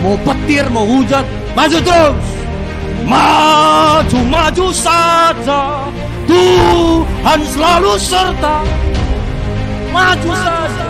Mau petir, mau hujan, maju terus. Maju saja, Tuhan selalu serta. Maju saja.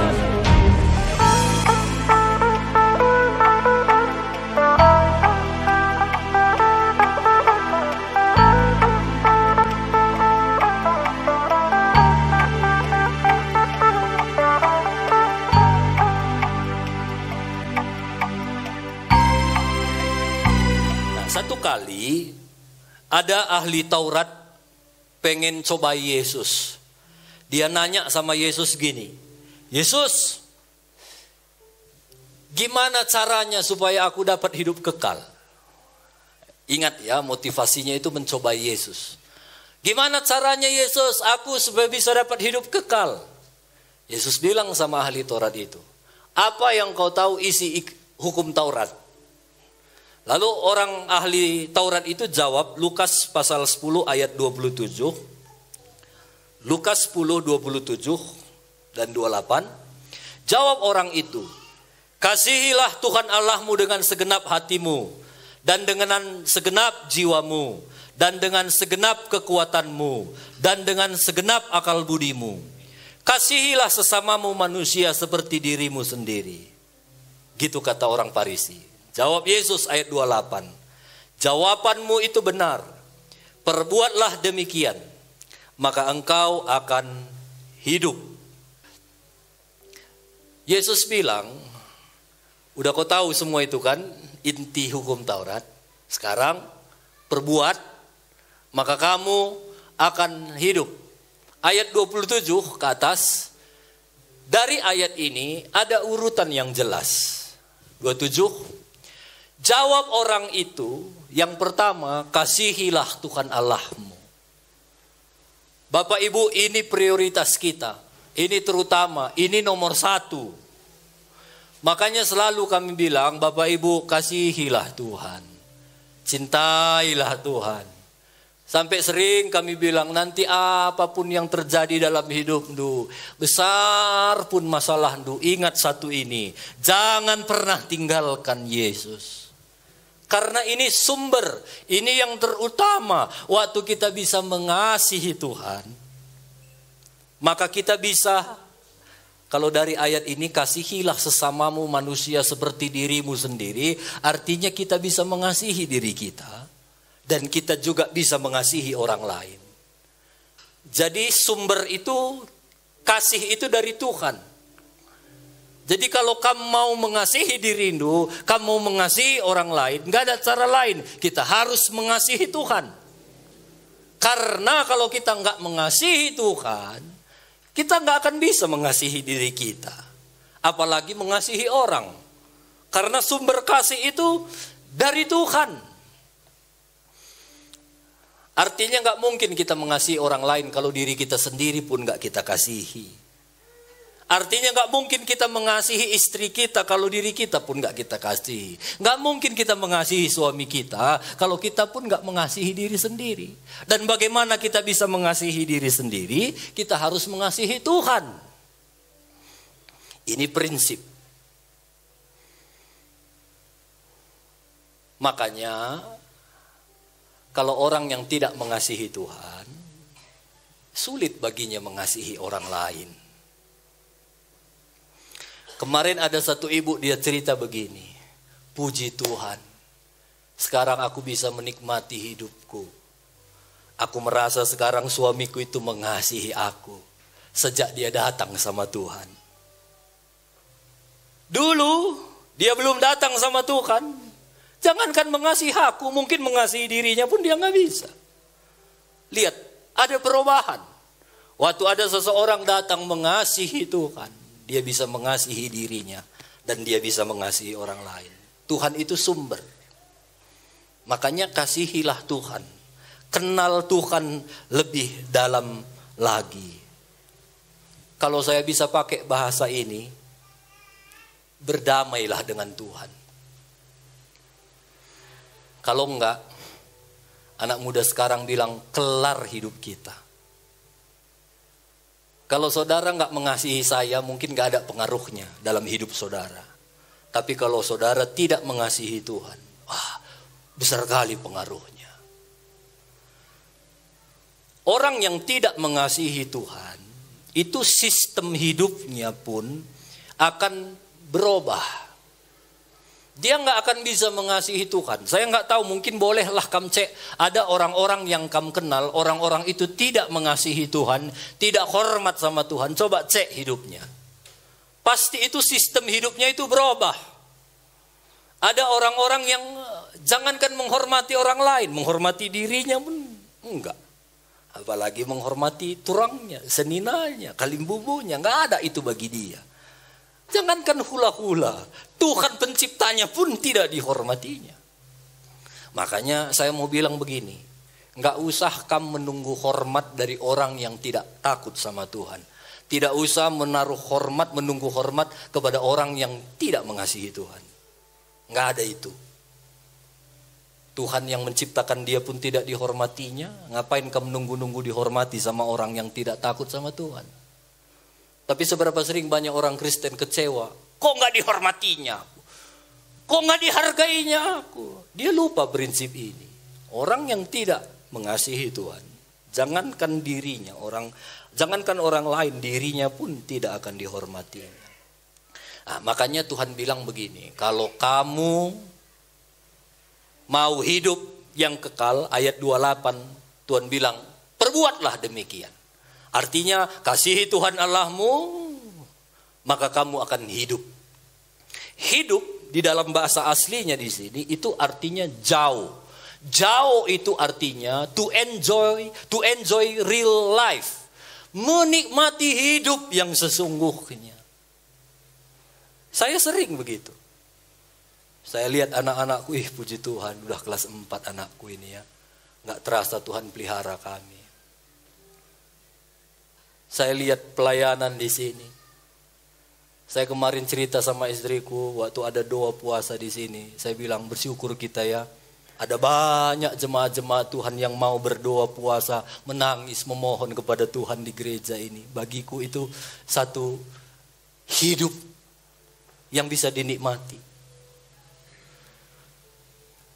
Satu kali ada ahli Taurat pengen coba Yesus. Dia nanya sama Yesus gini, Yesus, gimana caranya supaya aku dapat hidup kekal? Ingat ya, motivasinya itu mencoba Yesus. Gimana caranya Yesus, aku supaya bisa dapat hidup kekal? Yesus bilang sama ahli Taurat itu, apa yang kau tahu isi hukum Taurat? Lalu orang ahli Taurat itu jawab, Lukas pasal 10 ayat 27. Lukas 10, 27 dan 28. Jawab orang itu, kasihilah Tuhan Allahmu dengan segenap hatimu, dan dengan segenap jiwamu, dan dengan segenap kekuatanmu, dan dengan segenap akal budimu. Kasihilah sesamamu manusia seperti dirimu sendiri. Gitu kata orang Farisi. Jawab Yesus ayat 28. Jawabanmu itu benar. Perbuatlah demikian, maka engkau akan hidup. Yesus bilang, udah kau tahu semua itu kan, inti hukum Taurat. Sekarang perbuat, maka kamu akan hidup. Ayat 27 ke atas, dari ayat ini ada urutan yang jelas. 27. Jawab orang itu, yang pertama, kasihilah Tuhan Allahmu. Bapak Ibu, ini prioritas kita. Ini terutama, ini nomor 1. Makanya selalu kami bilang, Bapak Ibu, kasihilah Tuhan. Cintailah Tuhan. Sampai sering kami bilang, nanti apapun yang terjadi dalam hidupmu, besar pun masalahmu, ingat satu ini, jangan pernah tinggalkan Yesus. Karena ini sumber, ini yang terutama. Waktu kita bisa mengasihi Tuhan, maka kita bisa, kalau dari ayat ini, kasihilah sesamamu manusia seperti dirimu sendiri. Artinya kita bisa mengasihi diri kita, dan kita juga bisa mengasihi orang lain. Jadi sumber itu, kasih itu dari Tuhan. Jadi kalau kamu mau mengasihi dirimu, kamu mau mengasihi orang lain, nggak ada cara lain. Kita harus mengasihi Tuhan. Karena kalau kita nggak mengasihi Tuhan, kita nggak akan bisa mengasihi diri kita. Apalagi mengasihi orang. Karena sumber kasih itu dari Tuhan. Artinya nggak mungkin kita mengasihi orang lain kalau diri kita sendiri pun nggak kita kasihi. Artinya nggak mungkin kita mengasihi istri kita kalau diri kita pun nggak kita kasihi. Nggak mungkin kita mengasihi suami kita kalau kita pun nggak mengasihi diri sendiri. Dan bagaimana kita bisa mengasihi diri sendiri? Kita harus mengasihi Tuhan. Ini prinsip. Makanya kalau orang yang tidak mengasihi Tuhan, sulit baginya mengasihi orang lain. Kemarin ada satu ibu, dia cerita begini, puji Tuhan, sekarang aku bisa menikmati hidupku. Aku merasa sekarang suamiku itu mengasihi aku sejak dia datang sama Tuhan. Dulu dia belum datang sama Tuhan, jangankan mengasihi aku, mungkin mengasihi dirinya pun dia nggak bisa. Lihat, ada perubahan. Waktu ada seseorang datang mengasihi Tuhan, dia bisa mengasihi dirinya dan dia bisa mengasihi orang lain. Tuhan itu sumber. Makanya kasihilah Tuhan. Kenal Tuhan lebih dalam lagi. Kalau saya bisa pakai bahasa ini, berdamailah dengan Tuhan. Kalau enggak, anak muda sekarang bilang kelar hidup kita. Kalau saudara nggak mengasihi saya, mungkin nggak ada pengaruhnya dalam hidup saudara. Tapi kalau saudara tidak mengasihi Tuhan, besar kali pengaruhnya. Orang yang tidak mengasihi Tuhan, itu sistem hidupnya pun akan berubah. Dia nggak akan bisa mengasihi Tuhan. Saya nggak tahu, mungkin bolehlah kamu cek. Ada orang-orang yang kamu kenal, orang-orang itu tidak mengasihi Tuhan, tidak hormat sama Tuhan. Coba cek hidupnya. Pasti itu sistem hidupnya itu berubah. Ada orang-orang yang jangankan menghormati orang lain, menghormati dirinya pun enggak. Apalagi menghormati turangnya, seninanya, kalimbubunya, nggak ada itu bagi dia. Jangankan hula-hula, Tuhan penciptanya pun tidak dihormatinya. Makanya saya mau bilang begini, nggak usah kamu menunggu hormat dari orang yang tidak takut sama Tuhan. Tidak usah menaruh hormat, menunggu hormat kepada orang yang tidak mengasihi Tuhan. Nggak ada itu. Tuhan yang menciptakan dia pun tidak dihormatinya. Ngapain kamu nunggu-nunggu dihormati sama orang yang tidak takut sama Tuhan? Tapi seberapa sering banyak orang Kristen kecewa. Kok nggak dihormatinya aku? Kok nggak dihargainya aku? Dia lupa prinsip ini. Orang yang tidak mengasihi Tuhan, jangankan dirinya, jangankan orang lain, dirinya pun tidak akan dihormatinya. Makanya Tuhan bilang begini, kalau kamu mau hidup yang kekal, ayat 28, Tuhan bilang, perbuatlah demikian. Artinya kasihi Tuhan Allahmu, maka kamu akan hidup. Hidup di dalam bahasa aslinya di sini itu artinya jauh. Jauh itu artinya to enjoy real life. Menikmati hidup yang sesungguhnya. Saya sering begitu. Saya lihat anak-anakku, puji Tuhan, udah kelas 4 anakku ini ya. Nggak terasa Tuhan pelihara kami. Saya lihat pelayanan di sini. Saya kemarin cerita sama istriku waktu ada doa puasa di sini. Saya bilang bersyukur kita ya. Ada banyak jemaat-jemaat Tuhan yang mau berdoa puasa, menangis, memohon kepada Tuhan di gereja ini. Bagiku itu satu hidup yang bisa dinikmati.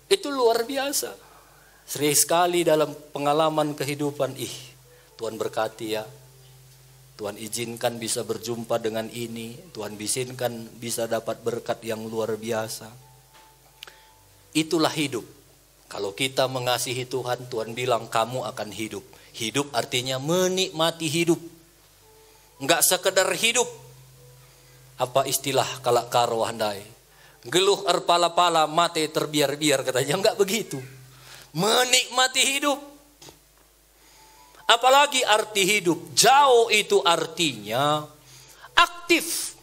Itu luar biasa. Sering sekali dalam pengalaman kehidupan, Tuhan berkati ya. Tuhan izinkan bisa berjumpa dengan ini. Tuhan izinkan bisa dapat berkat yang luar biasa. Itulah hidup. Kalau kita mengasihi Tuhan, Tuhan bilang kamu akan hidup. Hidup artinya menikmati hidup. Enggak sekedar hidup. Apa istilah kalak karo handai? Geluh erpala-pala mate terbiar-biar katanya. Enggak begitu. Menikmati hidup. Apalagi arti hidup. Jauh itu artinya aktif.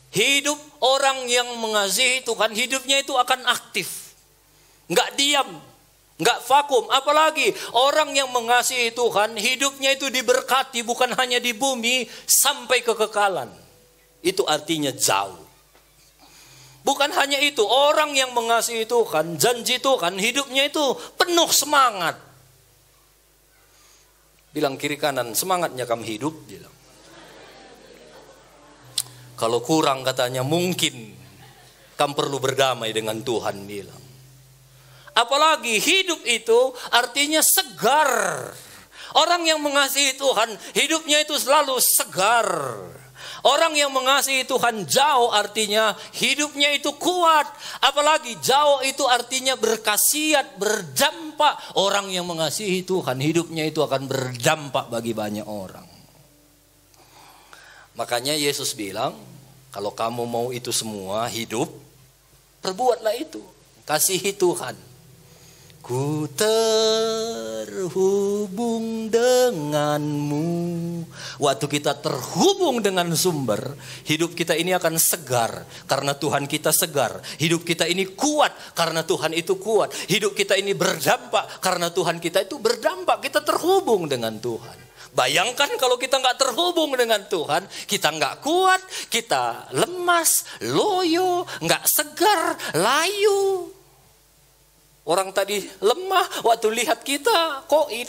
Hidup orang yang mengasihi Tuhan, hidupnya itu akan aktif. Enggak diam, enggak vakum. Apalagi orang yang mengasihi Tuhan, hidupnya itu diberkati bukan hanya di bumi sampai kekekalan. Itu artinya jauh. Bukan hanya itu, orang yang mengasihi Tuhan, janji Tuhan, hidupnya itu penuh semangat. Bilang kiri kanan, semangatnya kamu hidup. Bilang. Kalau kurang katanya mungkin kamu perlu berdamai dengan Tuhan. Bilang. Apalagi hidup itu artinya segar. Orang yang mengasihi Tuhan, hidupnya itu selalu segar. Orang yang mengasihi Tuhan jauh artinya hidupnya itu kuat. Apalagi jauh itu artinya berkhasiat, berdampak. Orang yang mengasihi Tuhan hidupnya itu akan berdampak bagi banyak orang. Makanya Yesus bilang, kalau kamu mau itu semua hidup, perbuatlah itu. Kasihi Tuhan. Ku terhubung denganmu. Waktu kita terhubung dengan sumber, hidup kita ini akan segar karena Tuhan kita segar. Hidup kita ini kuat karena Tuhan itu kuat. Hidup kita ini berdampak karena Tuhan kita itu berdampak. Kita terhubung dengan Tuhan. Bayangkan kalau kita nggak terhubung dengan Tuhan, kita nggak kuat, kita lemas, loyo, nggak segar, layu. Orang tadi lemah waktu lihat kita koid.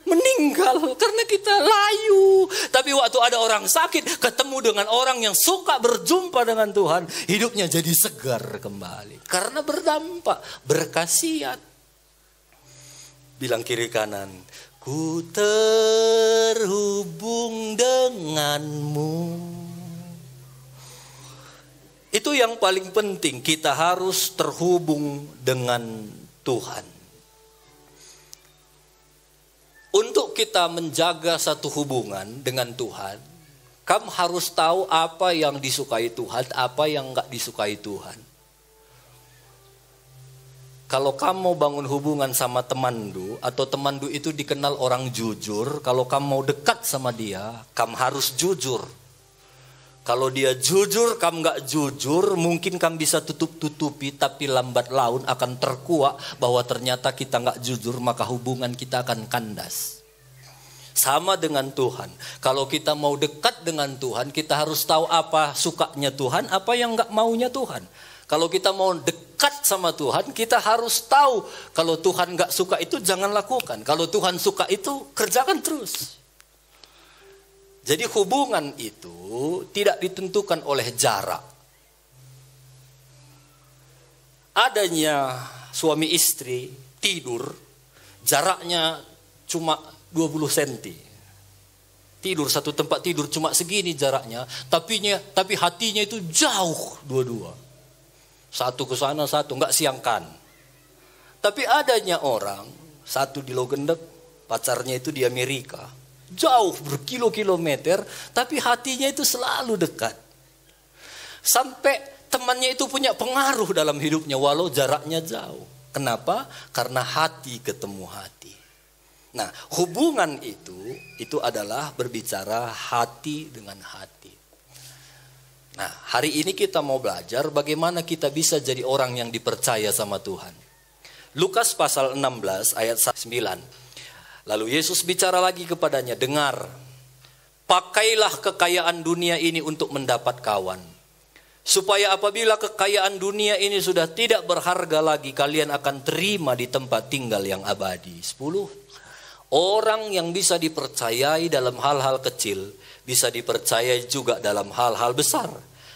meninggal karena kita layu. Tapi waktu ada orang sakit, ketemu dengan orang yang suka berjumpa dengan Tuhan, hidupnya jadi segar kembali. Karena berdampak, berkhasiat. Bilang kiri kanan, ku terhubung denganmu. Itu yang paling penting, kita harus terhubung dengan Tuhan. Untuk kita menjaga satu hubungan dengan Tuhan, kamu harus tahu apa yang disukai Tuhan, apa yang enggak disukai Tuhan. Kalau kamu mau bangun hubungan sama temandu, atau temandu itu dikenal orang jujur, kalau kamu mau dekat sama dia, kamu harus jujur. Kalau dia jujur, kamu nggak jujur, mungkin kamu bisa tutup-tutupi, tapi lambat laun akan terkuak bahwa ternyata kita nggak jujur, maka hubungan kita akan kandas. Sama dengan Tuhan. Kalau kita mau dekat dengan Tuhan, kita harus tahu apa sukanya Tuhan, apa yang nggak maunya Tuhan. Kalau kita mau dekat sama Tuhan, kita harus tahu kalau Tuhan nggak suka itu jangan lakukan. Kalau Tuhan suka itu kerjakan terus. Jadi hubungan itu tidak ditentukan oleh jarak. Adanya suami istri tidur, jaraknya cuma 20 cm. Tidur satu tempat tidur cuma segini jaraknya, tapi hatinya itu jauh dua-dua. Satu ke sana, satu nggak siangkan. Tapi adanya orang, satu di Logendek, pacarnya itu di Amerika. Jauh berkilo-kilometer, tapi hatinya itu selalu dekat. Sampai temannya itu punya pengaruh dalam hidupnya walau jaraknya jauh. Kenapa? Karena hati ketemu hati. Nah, hubungan itu adalah berbicara hati dengan hati. Nah, hari ini kita mau belajar bagaimana kita bisa jadi orang yang dipercaya sama Tuhan. Lukas pasal 16 ayat 9. Lalu Yesus bicara lagi kepadanya, dengar, pakailah kekayaan dunia ini untuk mendapat kawan. Supaya apabila kekayaan dunia ini sudah tidak berharga lagi, kalian akan terima di tempat tinggal yang abadi. 10. Orang yang bisa dipercayai dalam hal-hal kecil, bisa dipercayai juga dalam hal-hal besar.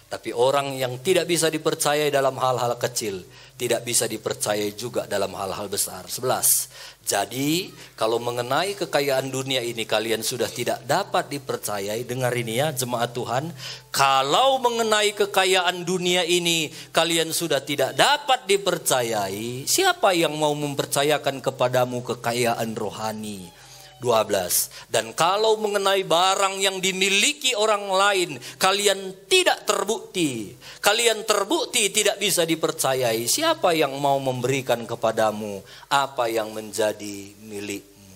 Tapi orang yang tidak bisa dipercayai dalam hal-hal kecil, tidak bisa dipercayai juga dalam hal-hal besar. 11. Jadi kalau mengenai kekayaan dunia ini kalian sudah tidak dapat dipercayai. Dengar ini ya jemaat Tuhan. Kalau mengenai kekayaan dunia ini kalian sudah tidak dapat dipercayai, siapa yang mau mempercayakan kepadamu kekayaan rohani? 12. Dan kalau mengenai barang yang dimiliki orang lain kalian tidak terbukti, kalian terbukti tidak bisa dipercayai, siapa yang mau memberikan kepadamu apa yang menjadi milikmu?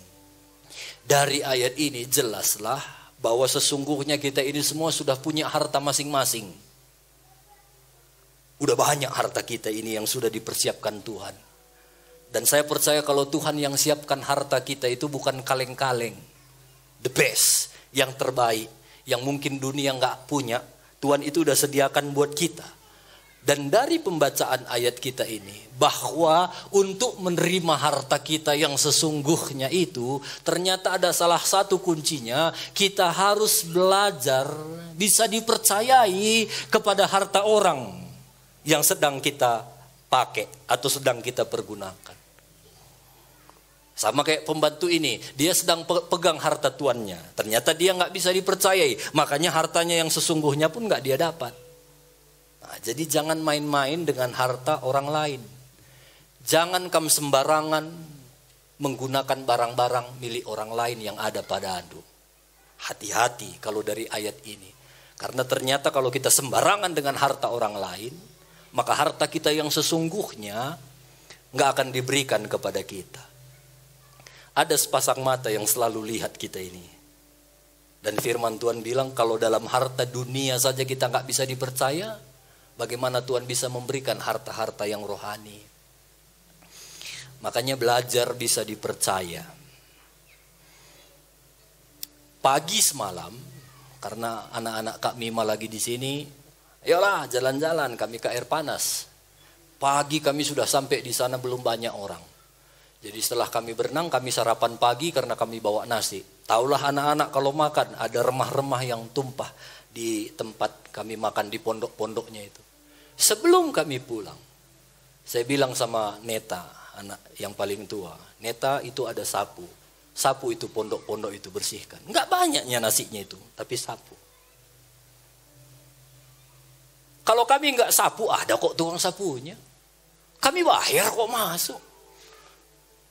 Dari ayat ini jelaslah bahwa sesungguhnya kita ini semua sudah punya harta masing-masing. Udah banyak harta kita ini yang sudah dipersiapkan Tuhan. Dan saya percaya kalau Tuhan yang siapkan harta kita itu bukan kaleng-kaleng. The best, yang terbaik, yang mungkin dunia nggak punya, Tuhan itu udah sediakan buat kita. Dan dari pembacaan ayat kita ini, bahwa untuk menerima harta kita yang sesungguhnya itu, ternyata ada salah satu kuncinya, kita harus belajar bisa dipercayai kepada harta orang yang sedang kita pakai atau sedang kita pergunakan. Sama kayak pembantu ini, dia sedang pegang harta tuannya. Ternyata dia nggak bisa dipercayai, makanya hartanya yang sesungguhnya pun nggak dia dapat. Nah, jadi jangan main-main dengan harta orang lain. Jangan kamu sembarangan menggunakan barang-barang milik orang lain yang ada pada Anda. Hati-hati kalau dari ayat ini. Karena ternyata kalau kita sembarangan dengan harta orang lain, maka harta kita yang sesungguhnya nggak akan diberikan kepada kita. Ada sepasang mata yang selalu lihat kita ini. Dan firman Tuhan bilang kalau dalam harta dunia saja kita nggak bisa dipercaya, bagaimana Tuhan bisa memberikan harta-harta yang rohani? Makanya belajar bisa dipercaya. Pagi semalam, karena anak-anak Kak Mima lagi di sini, ayolah jalan-jalan kami ke air panas. Pagi kami sudah sampai di sana belum banyak orang. Jadi setelah kami berenang, kami sarapan pagi karena kami bawa nasi. Taulah anak-anak kalau makan ada remah-remah yang tumpah di tempat kami makan di pondok-pondoknya itu. Sebelum kami pulang, saya bilang sama Neta, anak yang paling tua, Neta itu ada sapu. Sapu itu pondok-pondok itu bersihkan. Enggak banyaknya nasinya itu, tapi sapu. Kalau kami enggak sapu, ada kok tukang sapunya. Kami bayar kok masuk.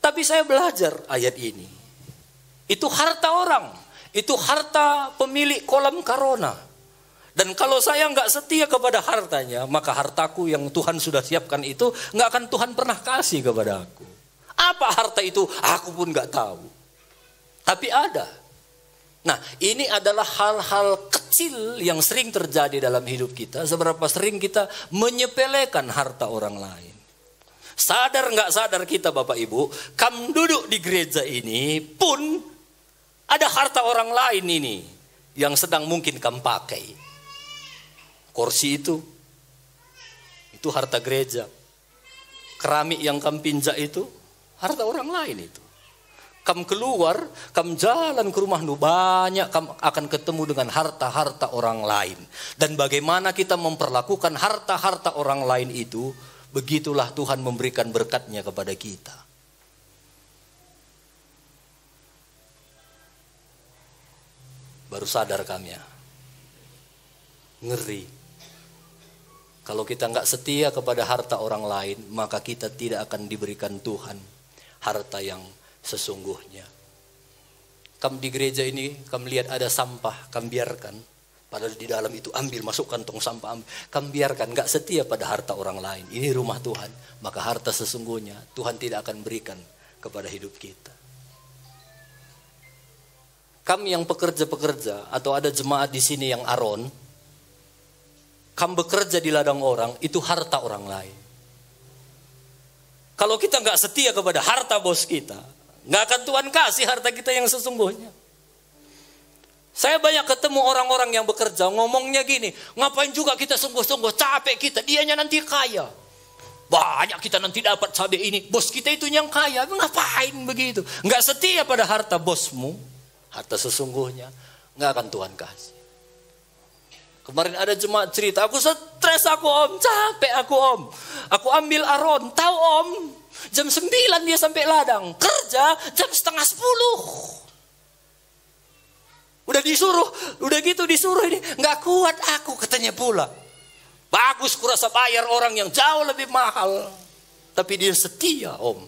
Tapi saya belajar ayat ini. Itu harta orang. Itu harta pemilik kolam Karona. Dan kalau saya nggak setia kepada hartanya, maka hartaku yang Tuhan sudah siapkan itu nggak akan Tuhan pernah kasih kepada aku. Apa harta itu? Aku pun nggak tahu. Tapi ada. Nah, ini adalah hal-hal kecil yang sering terjadi dalam hidup kita. Seberapa sering kita menyepelekan harta orang lain. Sadar nggak sadar kita Bapak Ibu, kamu duduk di gereja ini pun ada harta orang lain ini yang sedang mungkin kamu pakai. Kursi itu harta gereja. Keramik yang kamu pinjak itu harta orang lain itu. Kamu keluar, kamu jalan ke rumah banyak kamu akan ketemu dengan harta-harta orang lain. Dan bagaimana kita memperlakukan harta-harta orang lain itu, begitulah Tuhan memberikan berkatnya kepada kita. Baru sadar kami ya. Ngeri. Kalau kita nggak setia kepada harta orang lain, maka kita tidak akan diberikan Tuhan harta yang sesungguhnya. Kamu di gereja ini, kamu lihat ada sampah, kamu biarkan. Padahal di dalam itu ambil, masukkan tong sampah, ambil. Kamu biarkan, gak setia pada harta orang lain. Ini rumah Tuhan, maka harta sesungguhnya Tuhan tidak akan berikan kepada hidup kita. Kamu yang pekerja-pekerja, atau ada jemaat di sini yang aron, kamu bekerja di ladang orang, itu harta orang lain. Kalau kita gak setia kepada harta bos kita, gak akan Tuhan kasih harta kita yang sesungguhnya. Saya banyak ketemu orang-orang yang bekerja ngomongnya gini, ngapain juga kita sungguh-sungguh, capek kita, dianya nanti kaya. Banyak kita nanti dapat cabai ini, bos kita itu yang kaya, ngapain begitu? Nggak setia pada harta bosmu, harta sesungguhnya, nggak akan Tuhan kasih. Kemarin ada jemaat cerita, aku stres aku om, capek aku om. Aku ambil aron, tahu om, jam 9 dia sampai ladang, kerja jam 9:30. Udah gitu disuruh ini, nggak kuat aku katanya pula. Bagus kurasa bayar orang yang jauh lebih mahal, tapi dia setia om.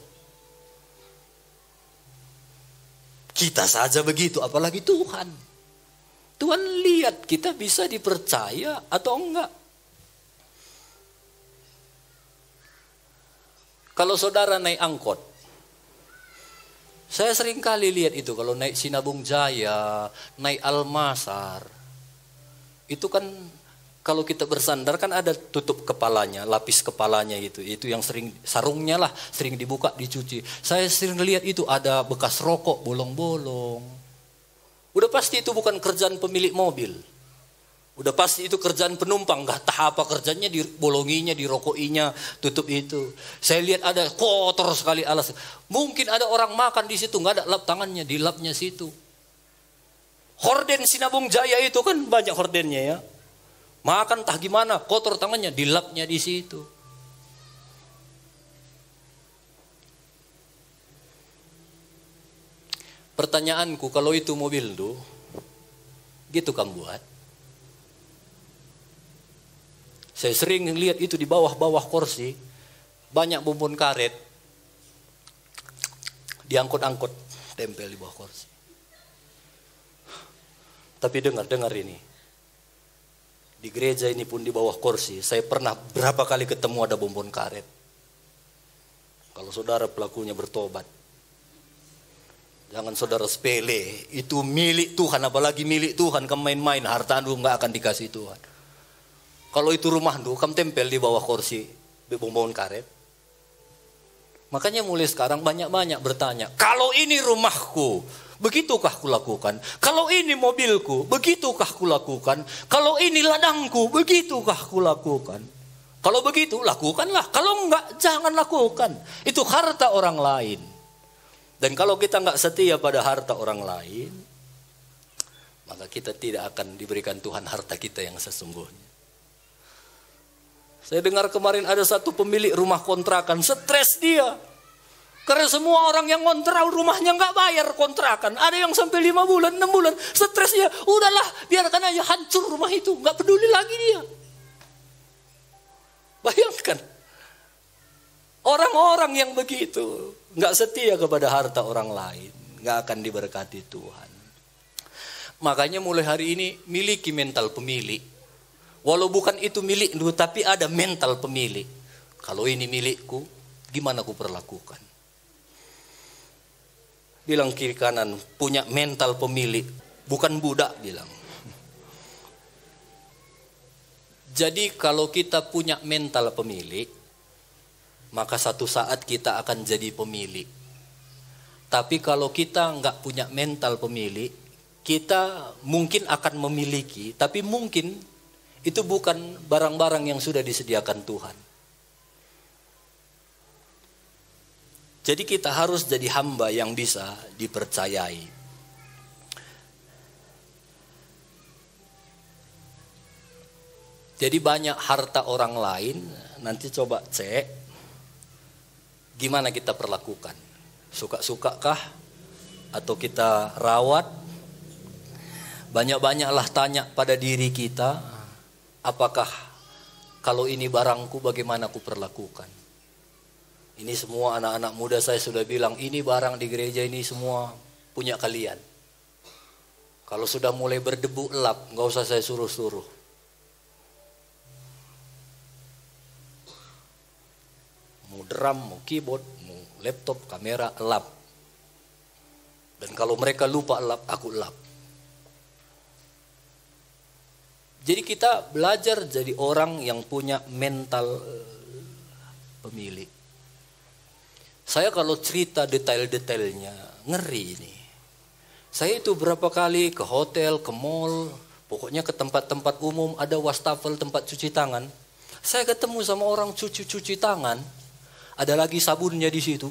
Kita saja begitu, apalagi Tuhan. Tuhan lihat kita bisa dipercaya atau enggak. Kalau saudara naik angkot, saya sering kali lihat itu kalau naik Sinabung Jaya, naik Almasar. Itu kan kalau kita bersandar kan ada tutup kepalanya, lapis kepalanya itu yang sering, sarungnya lah sering dibuka, dicuci. Saya sering lihat itu ada bekas rokok bolong-bolong. Udah pasti itu bukan kerjaan pemilik mobil. Udah pasti itu kerjaan penumpang, nggak tahu apa kerjanya, dibolonginya, dirokokinya, tutup itu. Saya lihat ada kotor sekali alas. Mungkin ada orang makan di situ, nggak ada lap tangannya, di lapnya situ. Horden Sinabung Jaya itu kan banyak hordennya ya. Makan tah gimana, kotor tangannya, di lapnya di situ. Pertanyaanku, kalau itu mobil tuh, gitu kamu buat? Saya sering lihat itu di bawah-bawah kursi, banyak bumbun karet, diangkut-angkut, tempel di bawah kursi. Tapi dengar ini, di gereja ini pun di bawah kursi, saya pernah berapa kali ketemu ada bumbun karet. Kalau saudara pelakunya bertobat, jangan saudara sepele, itu milik Tuhan, apalagi milik Tuhan, kamu main-main, harta anda nggak akan dikasih Tuhan. Kalau itu rumah lu, kamu tempel di bawah kursi, bumbun karet. Makanya mulai sekarang banyak-banyak bertanya, kalau ini rumahku, begitukah kulakukan? Kalau ini mobilku, begitukah kulakukan? Kalau ini ladangku, begitukah kulakukan? Kalau begitu, lakukanlah. Kalau enggak, jangan lakukan. Itu harta orang lain. Dan kalau kita nggak setia pada harta orang lain, maka kita tidak akan diberikan Tuhan harta kita yang sesungguhnya. Saya dengar kemarin ada satu pemilik rumah kontrakan, stres dia. Karena semua orang yang ngontrak rumahnya nggak bayar kontrakan. Ada yang sampai 5 bulan, 6 bulan, stres dia. Udahlah, biarkan aja hancur rumah itu, nggak peduli lagi dia. Bayangkan, orang-orang yang begitu nggak setia kepada harta orang lain, nggak akan diberkati Tuhan. Makanya mulai hari ini miliki mental pemilik. Walau bukan itu milik lu, tapi ada mental pemilik. Kalau ini milikku, gimana aku perlakukan? Bilang kiri kanan, punya mental pemilik, bukan budak bilang. Jadi kalau kita punya mental pemilik, maka satu saat kita akan jadi pemilik. Tapi kalau kita nggak punya mental pemilik, kita mungkin akan memiliki, tapi mungkin itu bukan barang-barang yang sudah disediakan Tuhan. Jadi kita harus jadi hamba yang bisa dipercayai. Jadi banyak harta orang lain, nanti coba cek gimana kita perlakukan. Suka-sukakah atau kita rawat? Banyak-banyaklah tanya pada diri kita, apakah kalau ini barangku bagaimana aku perlakukan? Ini semua anak-anak muda saya sudah bilang, ini barang di gereja ini semua punya kalian. Kalau sudah mulai berdebu elap, nggak usah saya suruh-suruh. Mau drum, mau keyboard, mau laptop, kamera, elap. Dan kalau mereka lupa elap, aku elap. Jadi kita belajar jadi orang yang punya mental pemilik. Saya kalau cerita detail-detailnya ngeri ini. Saya itu berapa kali ke hotel, ke mall, pokoknya ke tempat-tempat umum ada wastafel tempat cuci tangan. Saya ketemu sama orang cuci tangan, ada lagi sabunnya di situ.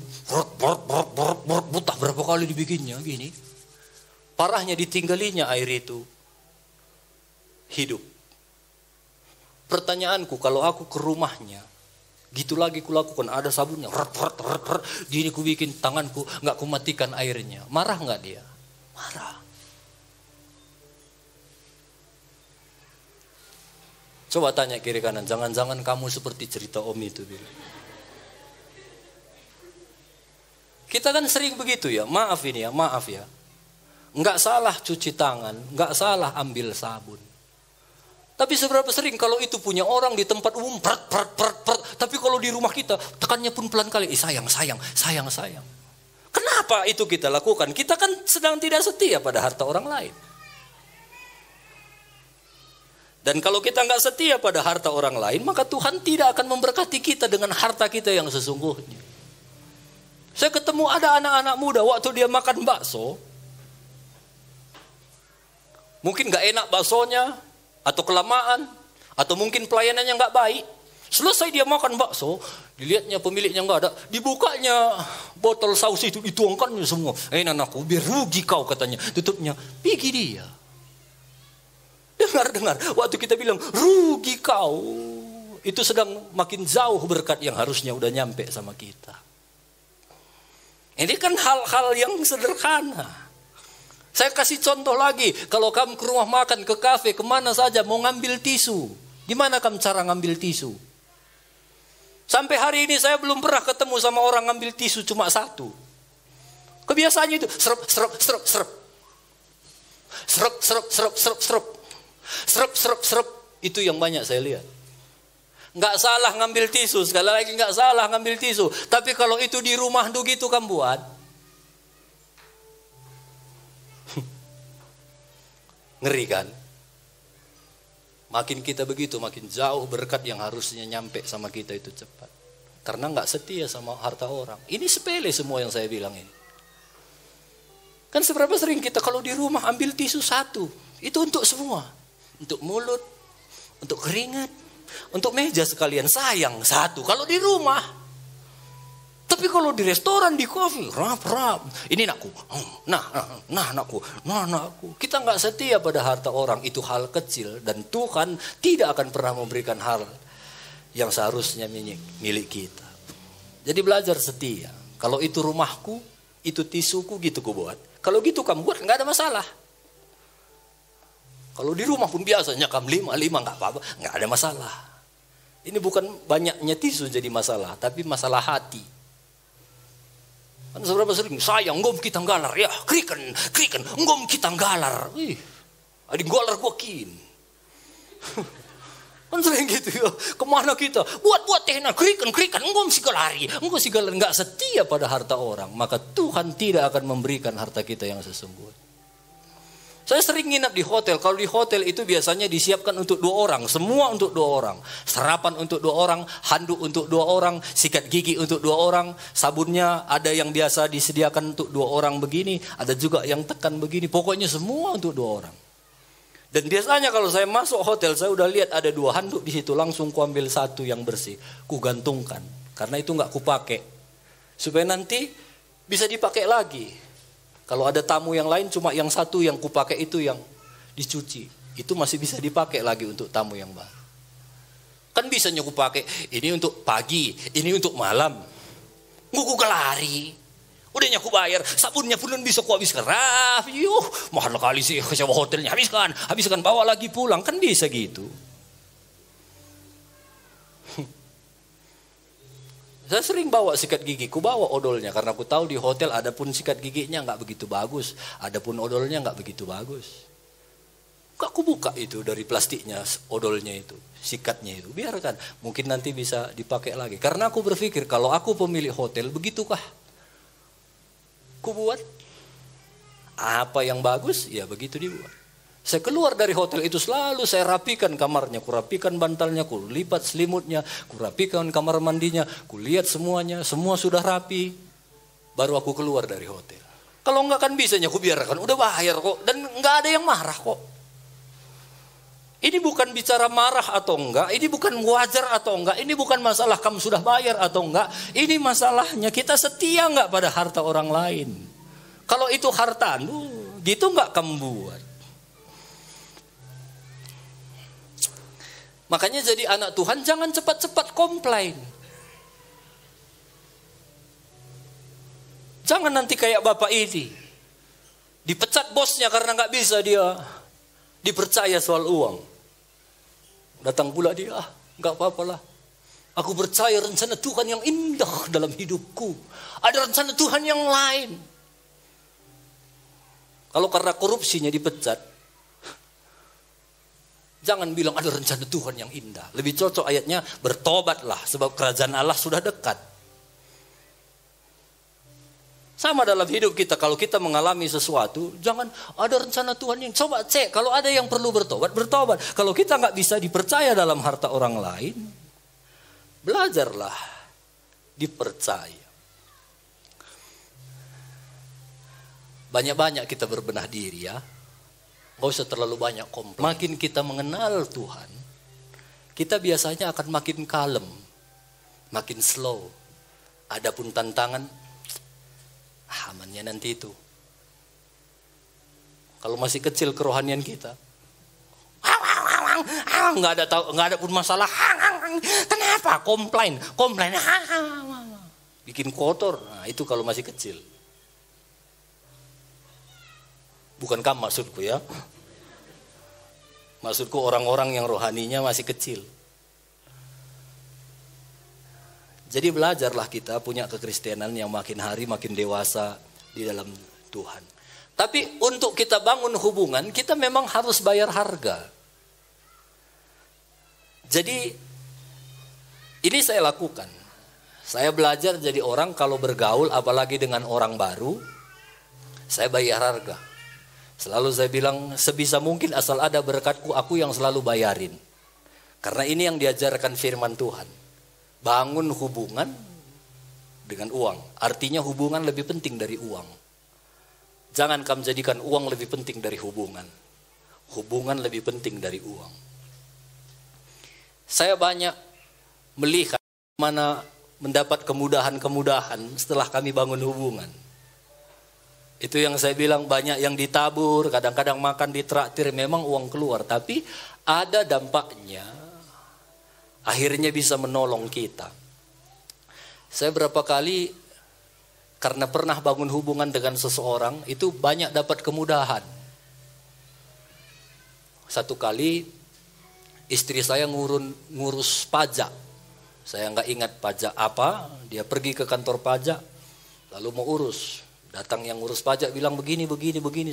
Butah berapa kali dibikinnya gini. Parahnya ditinggalinya air itu hidup. Pertanyaanku, kalau aku ke rumahnya, gitu lagi kulakukan, ada sabunnya, gini ku bikin tanganku, nggak ku matikan airnya, marah nggak dia? Marah. Coba tanya kiri kanan, jangan-jangan kamu seperti cerita Om itu. Kita kan sering begitu ya, maaf ya. Nggak salah cuci tangan, nggak salah ambil sabun. Tapi seberapa sering kalau itu punya orang di tempat umum, tapi kalau di rumah kita tekannya pun pelan kali, sayang. Kenapa itu kita lakukan? Kita kan sedang tidak setia pada harta orang lain. Dan kalau kita nggak setia pada harta orang lain, maka Tuhan tidak akan memberkati kita dengan harta kita yang sesungguhnya. Saya ketemu ada anak-anak muda waktu dia makan bakso, mungkin nggak enak baksonya, atau kelamaan, atau mungkin pelayanannya nggak baik. Selesai dia makan bakso, dilihatnya pemiliknya nggak ada, dibukanya botol saus itu, dituangkannya semua. Anakku, biar rugi kau katanya, tutupnya, pergi dia. Dengar, waktu kita bilang rugi kau, itu sedang makin jauh berkat yang harusnya udah nyampe sama kita. Ini kan hal-hal yang sederhana. Saya kasih contoh lagi, kalau kamu ke rumah makan, ke kafe, kemana saja mau ngambil tisu, gimana kamu cara ngambil tisu? Sampai hari ini saya belum pernah ketemu sama orang ngambil tisu cuma satu. Kebiasaannya itu serep, itu yang banyak saya lihat. Nggak salah ngambil tisu, sekali lagi nggak salah ngambil tisu. Tapi kalau itu di rumah begitu kamu buat, ngeri kan? Makin kita begitu, makin jauh berkat yang harusnya nyampe sama kita itu cepat. Karena nggak setia sama harta orang. Ini sepele semua yang saya bilang ini. Kan seberapa sering kita kalau di rumah ambil tisu satu, itu untuk semua. Untuk mulut, untuk keringat, untuk meja sekalian, sayang satu. Kalau di rumah, tapi Tapi kalau di restoran, di kafe, rap. Ini nakku, nakku. Kita nggak setia pada harta orang, itu hal kecil. Dan Tuhan tidak akan pernah memberikan hal yang seharusnya milik kita. Jadi belajar setia. Kalau itu rumahku, itu tisuku, gitu ku buat. Kalau gitu kamu buat, nggak ada masalah. Kalau di rumah pun biasanya kamu 5 nggak apa-apa, nggak ada masalah. Ini bukan banyaknya tisu jadi masalah, tapi masalah hati. Kan seberapa sering, sayang ngom kita nggalar, ya kriken, ngom kita nggalar. Adi nggalar gua kin. Kan sering gitu ya, kemana kita, buat tehna, kriken, ngom sigalari, engkau sigalar, nggak setia pada harta orang, maka Tuhan tidak akan memberikan harta kita yang sesungguhnya. Saya sering nginap di hotel. Kalau di hotel itu biasanya disiapkan untuk 2 orang. Semua untuk 2 orang. Sarapan untuk 2 orang. Handuk untuk 2 orang. Sikat gigi untuk 2 orang. Sabunnya ada yang biasa disediakan untuk 2 orang begini. Ada juga yang tekan begini. Pokoknya semua untuk 2 orang. Dan biasanya kalau saya masuk hotel, saya udah lihat ada 2 handuk di situ. Langsung kuambil 1 yang bersih. Kugantungkan. Karena itu nggak kupakai. Supaya nanti bisa dipakai lagi. Kalau ada tamu yang lain, cuma yang 1 yang kupakai itu yang dicuci. Itu masih bisa dipakai lagi untuk tamu yang baru. Kan bisanya kupakai, ini untuk pagi, ini untuk malam. Nguku kelari. Udahnya ku bayar, sabunnya pun bisa ku habiskan. Mahal kali sih sewa hotelnya, habiskan bawa lagi pulang. Kan bisa gitu. Saya sering bawa sikat gigi, ku bawa odolnya karena aku tahu di hotel ada pun sikat giginya nggak begitu bagus, ada pun odolnya nggak begitu bagus. Aku buka itu dari plastiknya, odolnya itu, sikatnya itu, biarkan, mungkin nanti bisa dipakai lagi. Karena aku berpikir kalau aku pemilik hotel, begitukah? Ku buat apa yang bagus, ya begitu dibuat. Saya keluar dari hotel itu selalu saya rapikan kamarnya, kurapikan bantalnya, kulipat selimutnya, kurapikan kamar mandinya, kulihat semuanya, semua sudah rapi. Baru aku keluar dari hotel. Kalau enggak kan bisanya aku biarkan, udah bayar kok, dan enggak ada yang marah kok. Ini bukan bicara marah atau enggak, ini bukan wajar atau enggak, ini bukan masalah kamu sudah bayar atau enggak, ini masalahnya kita setia enggak pada harta orang lain. Kalau itu hartamu, gitu enggak kamu buat. Makanya jadi anak Tuhan jangan cepat-cepat komplain. Jangan nanti kayak bapak ini. Dipecat bosnya karena gak bisa dia dipercaya soal uang. Datang pula dia, gak apa-apalah. Aku percaya rencana Tuhan yang indah dalam hidupku. Ada rencana Tuhan yang lain. Kalau karena korupsinya dipecat, jangan bilang ada rencana Tuhan yang indah. Lebih cocok ayatnya bertobatlah sebab kerajaan Allah sudah dekat. Sama dalam hidup kita, kalau kita mengalami sesuatu, jangan ada rencana Tuhan yang coba cek. Kalau ada yang perlu bertobat, bertobat. Kalau kita nggak bisa dipercaya dalam harta orang lain, belajarlah dipercaya. Banyak-banyak kita berbenah diri ya. Gak usah terlalu banyak komplain. Makin kita mengenal Tuhan, kita biasanya akan makin kalem, makin slow. Adapun tantangan, amannya nanti itu. Kalau masih kecil kerohanian kita, nggak ada pun masalah. Kenapa? Komplain, bikin kotor. Nah, itu kalau masih kecil. Bukan kamu maksudku ya. Maksudku orang-orang yang rohaninya masih kecil. Jadi belajarlah kita punya kekristenan yang makin hari makin dewasa di dalam Tuhan. Tapi untuk kita bangun hubungan, kita memang harus bayar harga. Jadi ini saya lakukan. Saya belajar jadi orang kalau bergaul apalagi dengan orang baru, saya bayar harga. Selalu saya bilang sebisa mungkin asal ada berkatku, aku yang selalu bayarin. Karena ini yang diajarkan firman Tuhan. Bangun hubungan dengan uang. Artinya hubungan lebih penting dari uang. Jangan kamu jadikan uang lebih penting dari hubungan. Hubungan lebih penting dari uang. Saya banyak melihat mana mendapat kemudahan-kemudahan setelah kami bangun hubungan. Itu yang saya bilang, banyak yang ditabur, kadang-kadang makan di traktir, memang uang keluar. Tapi ada dampaknya, akhirnya bisa menolong kita. Saya berapa kali, karena pernah bangun hubungan dengan seseorang, itu banyak dapat kemudahan. Satu kali, istri saya ngurus pajak. Saya nggak ingat pajak apa, dia pergi ke kantor pajak, lalu mau urus. Datang yang ngurus pajak bilang begini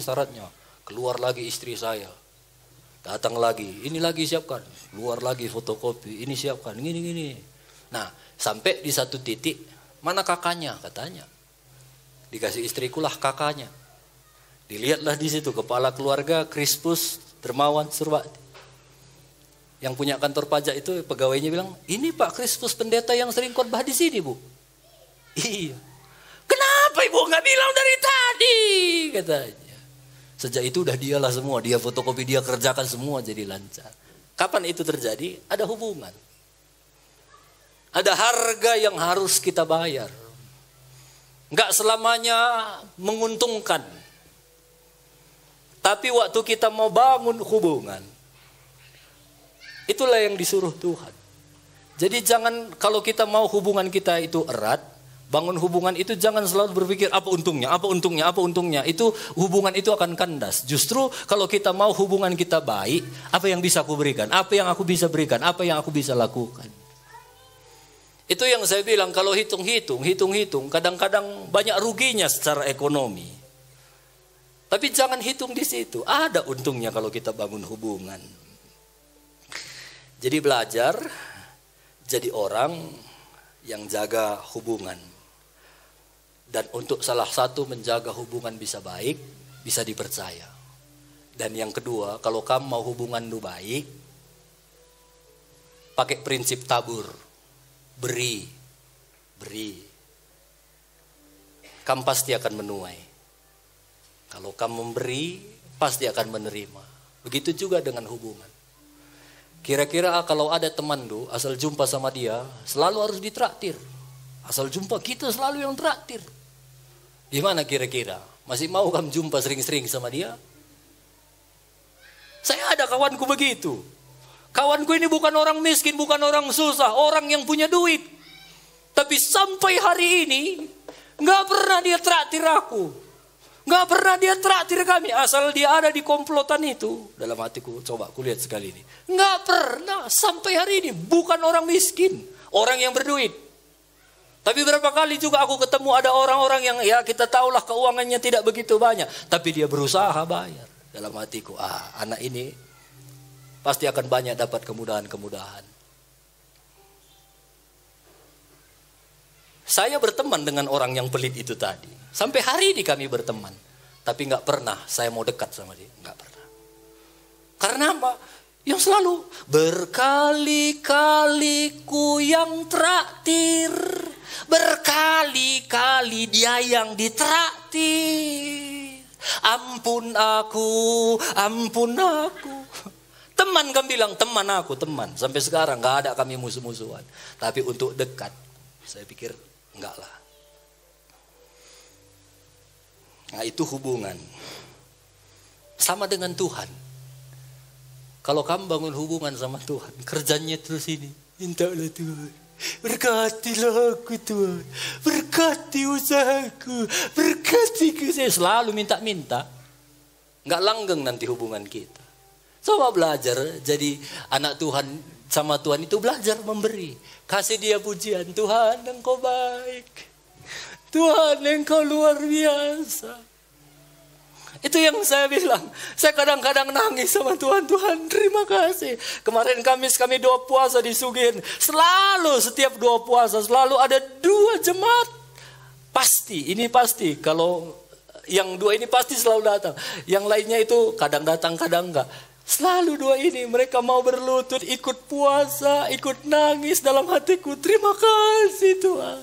syaratnya. Keluar lagi istri saya. Datang lagi, ini lagi siapkan. Keluar lagi fotokopi, ini siapkan, gini. Nah, sampai di satu titik, mana kakaknya katanya. Dikasih istriku lah kakaknya. Dilihatlah di situ kepala keluarga Krispus Dermawan Surbakti. Yang punya kantor pajak itu pegawainya bilang, ini Pak Krispus pendeta yang sering khotbah di sini, Bu. Iya. Kenapa Ibu nggak bilang dari tadi? Katanya. Sejak itu udah dialah semua, dia fotokopi, dia kerjakan semua jadi lancar. Kapan itu terjadi? Ada hubungan. Ada harga yang harus kita bayar. Nggak selamanya menguntungkan. Tapi waktu kita mau bangun hubungan, itulah yang disuruh Tuhan. Jadi jangan, kalau kita mau hubungan kita itu erat, bangun hubungan itu jangan selalu berpikir apa untungnya. Itu hubungan itu akan kandas. Justru kalau kita mau hubungan kita baik, apa yang bisa aku berikan? Apa yang aku bisa berikan? Apa yang aku bisa lakukan? Itu yang saya bilang, kalau hitung-hitung, kadang-kadang banyak ruginya secara ekonomi. Tapi jangan hitung di situ. Ada untungnya kalau kita bangun hubungan. Jadi belajar jadi orang yang jaga hubungan. Dan untuk salah satu menjaga hubungan bisa baik, bisa dipercaya. Dan yang kedua, kalau kamu mau hubungan lu baik, pakai prinsip tabur. Beri. Kamu pasti akan menuai. Kalau kamu memberi, pasti akan menerima. Begitu juga dengan hubungan. Kira-kira kalau ada teman lu, asal jumpa sama dia, selalu harus ditraktir. Asal jumpa kita selalu yang traktir. Gimana kira-kira? Masih mau kamu jumpa sering-sering sama dia? Saya ada kawanku begitu. Kawanku ini bukan orang miskin, bukan orang susah, orang yang punya duit. Tapi sampai hari ini, gak pernah dia traktir aku. Gak pernah dia traktir kami, asal dia ada di komplotan itu. Dalam hatiku, coba aku lihat sekali ini. Gak pernah, sampai hari ini. Bukan orang miskin, orang yang berduit. Tapi berapa kali juga aku ketemu ada orang-orang yang ya kita tahulah keuangannya tidak begitu banyak. Tapi dia berusaha bayar. Dalam hatiku, anak ini pasti akan banyak dapat kemudahan-kemudahan. Saya berteman dengan orang yang pelit itu tadi. Sampai hari ini kami berteman. Tapi gak pernah saya mau dekat sama dia. Gak pernah. Karena apa? Yang selalu berkali-kali ku yang traktir. Berkali-kali dia yang ditraktir. Ampun aku. Teman kami bilang, teman aku, teman. Sampai sekarang gak ada kami musuh-musuhan. Tapi untuk dekat, saya pikir enggak lah. Nah itu hubungan. Sama dengan Tuhan. Kalau kamu bangun hubungan sama Tuhan, kerjanya terus ini. Mintalah Tuhan, berkatilah aku Tuhan. Berkati usahaku. Berkati saya. Selalu minta-minta. Enggak langgeng nanti hubungan kita. Coba belajar jadi anak Tuhan sama Tuhan itu, belajar memberi. Kasih dia pujian. Tuhan engkau baik. Tuhan engkau luar biasa. Itu yang saya bilang. Saya kadang-kadang nangis sama Tuhan. Tuhan terima kasih. Kemarin Kamis kami doa puasa di Sugihan. Selalu setiap doa puasa selalu ada 2 jemaat. Pasti, ini pasti. Kalau yang 2 ini pasti selalu datang. Yang lainnya itu kadang datang kadang enggak. Selalu 2 ini mereka mau berlutut, ikut puasa, ikut nangis dalam hatiku. Terima kasih Tuhan.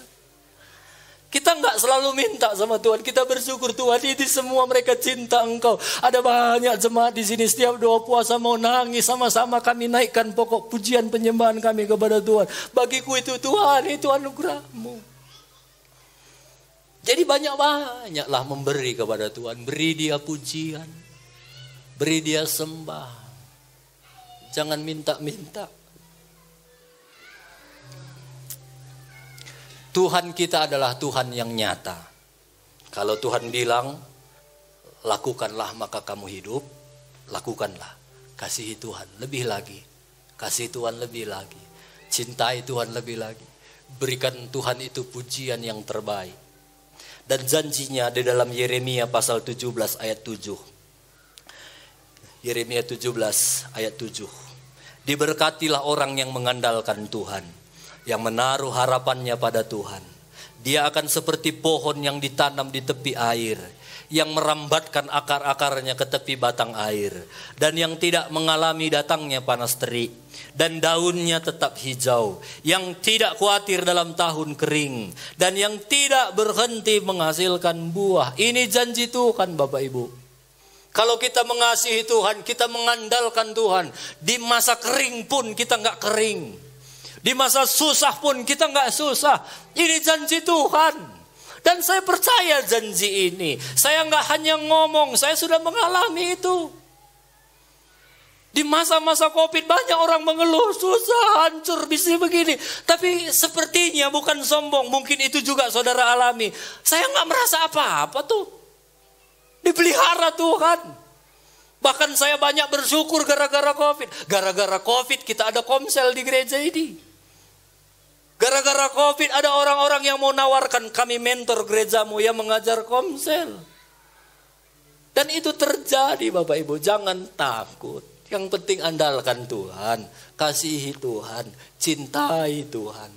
Kita nggak selalu minta sama Tuhan, kita bersyukur Tuhan ini semua mereka cinta Engkau. Ada banyak jemaat di sini setiap doa puasa mau nangis, sama-sama kami naikkan pokok pujian penyembahan kami kepada Tuhan. Bagiku itu Tuhan, itu anugerah-Mu. Jadi banyak-banyaklah memberi kepada Tuhan, beri Dia pujian, beri Dia sembah. Jangan minta-minta. Tuhan kita adalah Tuhan yang nyata. Kalau Tuhan bilang, lakukanlah maka kamu hidup, lakukanlah. Kasihi Tuhan lebih lagi. Kasih Tuhan lebih lagi. Cintai Tuhan lebih lagi. Berikan Tuhan itu pujian yang terbaik. Dan janjinya di dalam Yeremia pasal 17 ayat 7. Yeremia 17 ayat 7. Diberkatilah orang yang mengandalkan Tuhan, yang menaruh harapannya pada Tuhan. Dia akan seperti pohon yang ditanam di tepi air, yang merambatkan akar-akarnya ke tepi batang air, dan yang tidak mengalami datangnya panas terik, dan daunnya tetap hijau, yang tidak khawatir dalam tahun kering, dan yang tidak berhenti menghasilkan buah. Ini janji Tuhan, Bapak Ibu. Kalau kita mengasihi Tuhan, kita mengandalkan Tuhan, di masa kering pun kita nggak kering. Di masa susah pun kita nggak susah. Ini janji Tuhan. Dan saya percaya janji ini. Saya nggak hanya ngomong, saya sudah mengalami itu. Di masa-masa Covid banyak orang mengeluh, susah, hancur, bisnis begini. Tapi sepertinya bukan sombong, mungkin itu juga saudara alami. Saya nggak merasa apa-apa tuh. Dipelihara Tuhan. Bahkan saya banyak bersyukur gara-gara Covid. Gara-gara Covid kita ada komsel di gereja ini. Gara-gara Covid ada orang-orang yang mau nawarkan, kami mentor gerejamu yang mengajar komsel. Dan itu terjadi Bapak Ibu, jangan takut. Yang penting andalkan Tuhan, kasihi Tuhan, cintai Tuhan.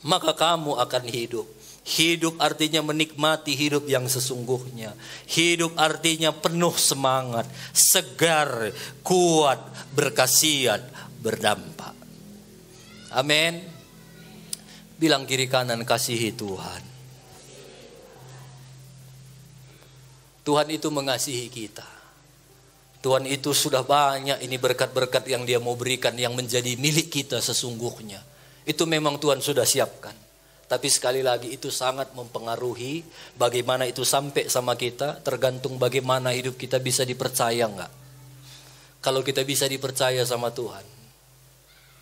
Maka kamu akan hidup. Hidup artinya menikmati hidup yang sesungguhnya. Hidup artinya penuh semangat, segar, kuat, berkhasiat, berdampak. Amin. Bilang kiri kanan, kasihi Tuhan. Tuhan itu mengasihi kita. Tuhan itu sudah banyak ini berkat-berkat yang Dia mau berikan, yang menjadi milik kita sesungguhnya. Itu memang Tuhan sudah siapkan. Tapi sekali lagi itu sangat mempengaruhi bagaimana itu sampai sama kita. Tergantung bagaimana hidup kita bisa dipercaya enggak. Kalau kita bisa dipercaya sama Tuhan,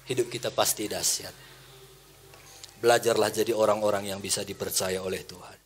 hidup kita pasti dahsyat. Belajarlah jadi orang-orang yang bisa dipercaya oleh Tuhan.